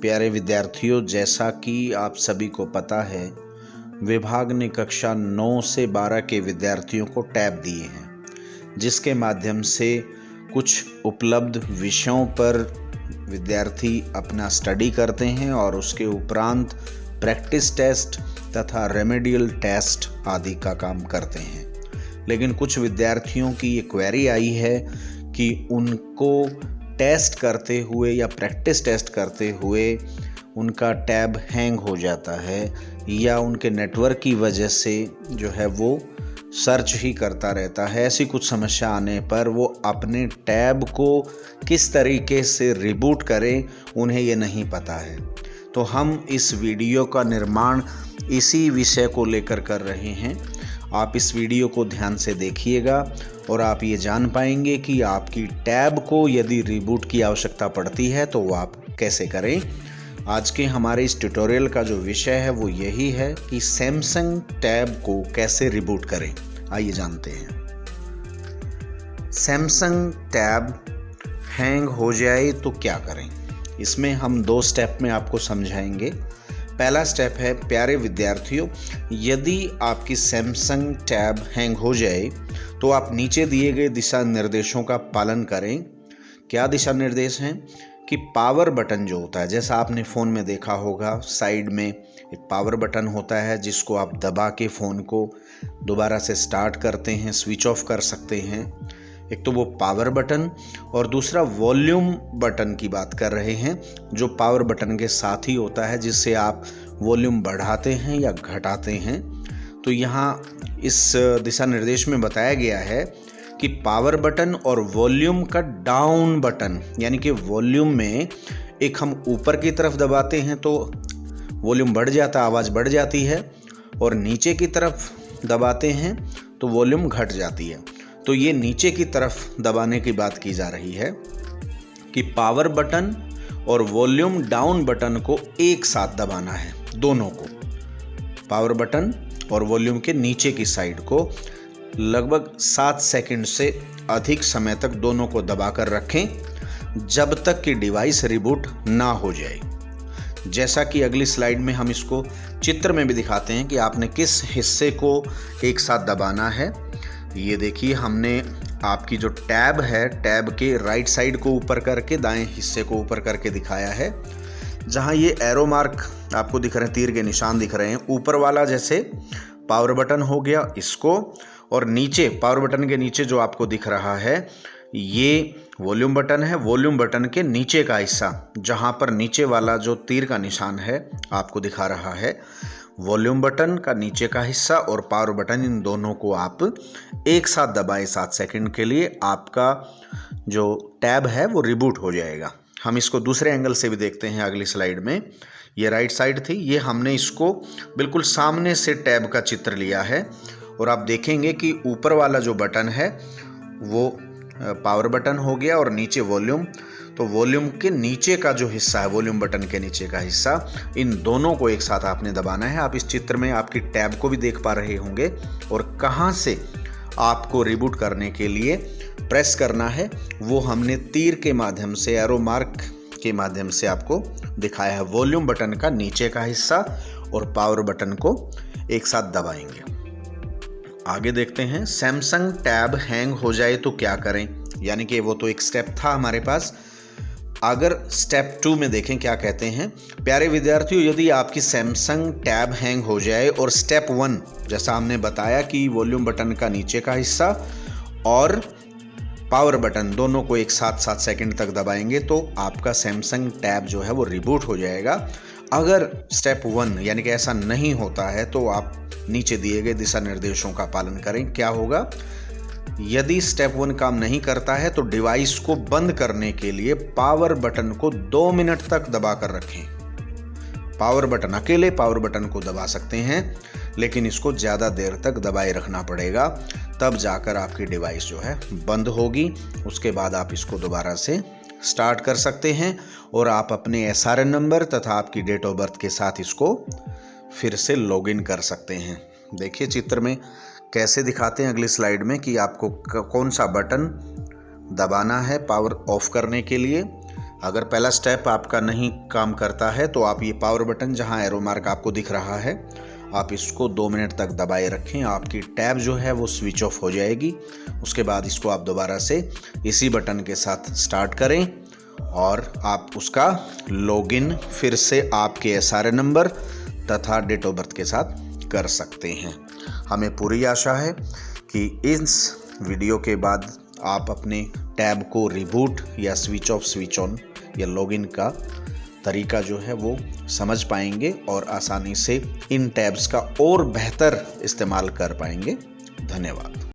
प्यारे विद्यार्थियों, जैसा कि आप सभी को पता है, विभाग ने कक्षा 9 से 12 के विद्यार्थियों को टैब दिए हैं, जिसके माध्यम से कुछ उपलब्ध विषयों पर विद्यार्थी अपना स्टडी करते हैं और उसके उपरांत प्रैक्टिस टेस्ट तथा रेमेडियल टेस्ट आदि का काम करते हैं। लेकिन कुछ विद्यार्थियों की ये क्वेरी आई है कि उनको टेस्ट करते हुए या प्रैक्टिस टेस्ट करते हुए उनका टैब हैंग हो जाता है या उनके नेटवर्क की वजह से जो है वो सर्च ही करता रहता है। ऐसी कुछ समस्या आने पर वो अपने टैब को किस तरीके से रिबूट करें, उन्हें ये नहीं पता है। तो हम इस वीडियो का निर्माण इसी विषय को लेकर कर रहे हैं। आप इस वीडियो को ध्यान से देखिएगा और आप ये जान पाएंगे कि आपकी टैब को यदि रिबूट की आवश्यकता पड़ती है तो वो आप कैसे करें। आज के हमारे इस ट्यूटोरियल का जो विषय है वो यही है कि सैमसंग टैब को कैसे रिबूट करें। आइए जानते हैं। सैमसंग टैब हैंग हो जाए तो क्या करें, इसमें हम 2 स्टेप में आपको समझाएंगे। पहला स्टेप है, प्यारे विद्यार्थियों, यदि आपकी सैमसंग टैब हैंग हो जाए तो आप नीचे दिए गए दिशा निर्देशों का पालन करें। क्या दिशा निर्देश हैं कि पावर बटन जो होता है, जैसा आपने फ़ोन में देखा होगा, साइड में एक पावर बटन होता है जिसको आप दबा के फ़ोन को दोबारा से स्टार्ट करते हैं, स्विच ऑफ कर सकते हैं। एक तो वो पावर बटन और दूसरा वॉल्यूम बटन की बात कर रहे हैं, जो पावर बटन के साथ ही होता है, जिससे आप वॉल्यूम बढ़ाते हैं या घटाते हैं। तो यहाँ इस दिशा निर्देश में बताया गया है कि पावर बटन और वॉल्यूम का डाउन बटन, यानी कि वॉल्यूम में एक हम ऊपर की तरफ दबाते हैं तो वॉल्यूम बढ़ जाता है, आवाज़ बढ़ जाती है, और नीचे की तरफ दबाते हैं तो वॉल्यूम घट जाती है। तो ये नीचे की तरफ दबाने की बात की जा रही है कि पावर बटन और वॉल्यूम डाउन बटन को एक साथ दबाना है, दोनों को, पावर बटन और वॉल्यूम के नीचे की साइड को लगभग 7 सेकंड से अधिक समय तक दोनों को दबाकर रखें जब तक कि डिवाइस रिबूट ना हो जाए। जैसा कि अगली स्लाइड में हम इसको चित्र में भी दिखाते हैं कि आपने किस हिस्से को एक साथ दबाना है। ये देखिए, हमने आपकी जो टैब है, टैब के राइट साइड को ऊपर करके, दाएं हिस्से को ऊपर करके दिखाया है। जहां ये एरो मार्क आपको दिख रहे हैं, तीर के निशान दिख रहे हैं, ऊपर वाला जैसे पावर बटन हो गया इसको, और नीचे पावर बटन के नीचे जो आपको दिख रहा है ये वॉल्यूम बटन है। वॉल्यूम बटन के नीचे का हिस्सा, जहां पर नीचे वाला जो तीर का निशान है आपको दिखा रहा है, वॉल्यूम बटन का नीचे का हिस्सा और पावर बटन, इन दोनों को आप एक साथ दबाएं 7 सेकंड के लिए। आपका जो टैब है वो रिबूट हो जाएगा। हम इसको दूसरे एंगल से भी देखते हैं अगली स्लाइड में। ये राइट साइड थी, ये हमने इसको बिल्कुल सामने से टैब का चित्र लिया है और आप देखेंगे कि ऊपर वाला जो बटन है वो पावर बटन हो गया और नीचे वॉल्यूम। तो वॉल्यूम के नीचे का जो हिस्सा है, वॉल्यूम बटन के नीचे का हिस्सा, इन दोनों को एक साथ आपने दबाना है। आप इस चित्र में आपकी टैब को भी देख पा रहे होंगे और कहाँ से आपको रिबूट करने के लिए प्रेस करना है वो हमने तीर के माध्यम से, एरो मार्क के माध्यम से आपको दिखाया है। वॉल्यूम बटन का नीचे का हिस्सा और पावर बटन को एक साथ दबाएंगे। आगे देखते हैं, सैमसंग टैब हैंग हो जाए तो क्या करें, यानी कि वो तो एक स्टेप था हमारे पास। अगर स्टेप 2 में देखें क्या कहते हैं। प्यारे विद्यार्थियों, यदि आपकी सैमसंग टैब हैंग हो जाए और स्टेप 1 जैसा हमने बताया कि वॉल्यूम बटन का नीचे का हिस्सा और पावर बटन दोनों को एक साथ 7 सेकंड तक दबाएंगे तो आपका सैमसंग टैब जो है वो रिबूट हो जाएगा। अगर स्टेप 1 यानी कि ऐसा नहीं होता है तो आप नीचे दिए गए दिशा निर्देशों का पालन करें। क्या होगा, यदि स्टेप 1 काम नहीं करता है तो डिवाइस को बंद करने के लिए पावर बटन को 2 मिनट तक दबा कर रखें। पावर बटन, अकेले पावर बटन को दबा सकते हैं, लेकिन इसको ज़्यादा देर तक दबाए रखना पड़ेगा, तब जाकर आपकी डिवाइस जो है बंद होगी। उसके बाद आप इसको दोबारा से स्टार्ट कर सकते हैं और आप अपने SRN नंबर तथा आपकी डेट ऑफ बर्थ के साथ इसको फिर से लॉगिन कर सकते हैं। देखिए चित्र में कैसे दिखाते हैं अगली स्लाइड में कि आपको कौन सा बटन दबाना है पावर ऑफ करने के लिए। अगर पहला स्टेप आपका नहीं काम करता है तो आप ये पावर बटन जहाँ एरो मार्क आपको दिख रहा है, आप इसको 2 मिनट तक दबाए रखें। आपकी टैब जो है वो स्विच ऑफ हो जाएगी। उसके बाद इसको आप दोबारा से इसी बटन के साथ स्टार्ट करें और आप उसका लॉगिन फिर से आपके SRN नंबर तथा डेट ऑफ बर्थ के साथ कर सकते हैं। हमें पूरी आशा है कि इस वीडियो के बाद आप अपने टैब को रिबूट या स्विच ऑफ स्विच ऑन या लॉगिन का तरीका जो है वो समझ पाएंगे और आसानी से इन टैब्स का और बेहतर इस्तेमाल कर पाएंगे। धन्यवाद।